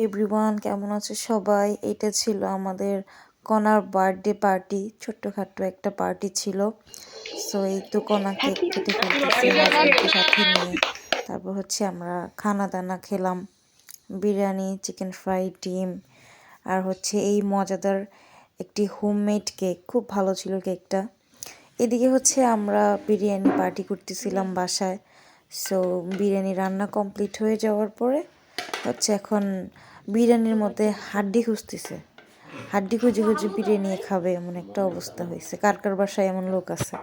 Everyone, কেমন আছে সবাই? এটা ছিল আমাদের কনার বার্থডে পার্টি। ছোট্টখাট্টো একটা পার্টি ছিল। সো এই তো কনা কেক কেটে ফেলতেছে হাজবেন্ডকে সাথে নিয়ে। তারপর হচ্ছে আমরা খানা দানা খেলাম, বিরিয়ানি, চিকেন ফ্রাই, ডিম, আর হচ্ছে এই মজাদার একটি হোমমেড কেক। খুব ভালো ছিল কেকটা। এদিকে হচ্ছে আমরা বিরিয়ানি পার্টি করতেছিলাম বাসায়। সো বিরিয়ানি রান্না কমপ্লিট হয়ে যাওয়ার পরে হচ্ছে এখন বিরিয়ানির মধ্যে হাড্ডি খুঁজতেছে। হাড্ডি খুঁজে খুঁজে বিরিয়ানি খাবে এমন একটা অবস্থা হয়েছে। কার কার বাসায় এমন লোক আছে?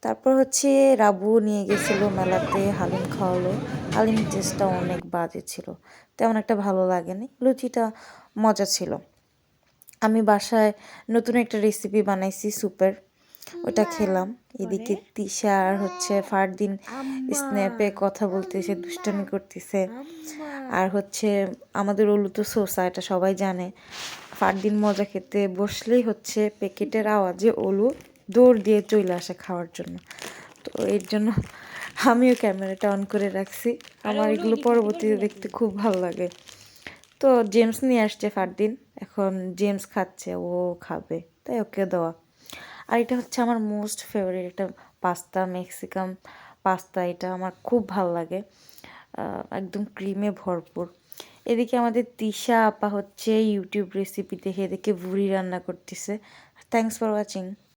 তারপর হচ্ছে রাবু নিয়ে গেছিলো মেলাতে, হালিম খাওয়ালো। হালিম টেস্টটা অনেক বাজে ছিল, তেমন একটা ভালো লাগেনি। লুচিটা মজা ছিল। আমি বাসায় নতুন একটা রেসিপি বানাইছি স্যুপের, ওটা খেলাম। এদিকে তিশা আর হচ্ছে ফারদিন স্ন্যাপে কথা বলতেছে, দুষ্টামি করতেছে। আর হচ্ছে আমাদের অলু তো সোসা, এটা সবাই জানে। ফারদিন মজা খেতে বসলেই হচ্ছে প্যাকেটের আওয়াজে অলু দৌড় দিয়ে চলে আসে খাওয়ার জন্য। তো এর জন্য আমিও ক্যামেরাটা অন করে রাখছি। আমার এগুলো পরবর্তীতে দেখতে খুব ভালো লাগে। তো জেমস নিয়ে আসছে ফারদিন, এখন জেমস খাচ্ছে, ও খাবে তাই ওকে দেওয়া। আর এটা হচ্ছে আমার মোস্ট ফেভারিট একটা পাস্তা, মেক্সিকান পাস্তা। এটা আমার খুব ভালো লাগে, একদম ক্রিমে ভরপুর। এদিকে আমাদের তিশা আপা হচ্ছে ইউটিউব রেসিপি দেখে দেখে ভুড়ি রান্না করতেছে। Thanks for watching.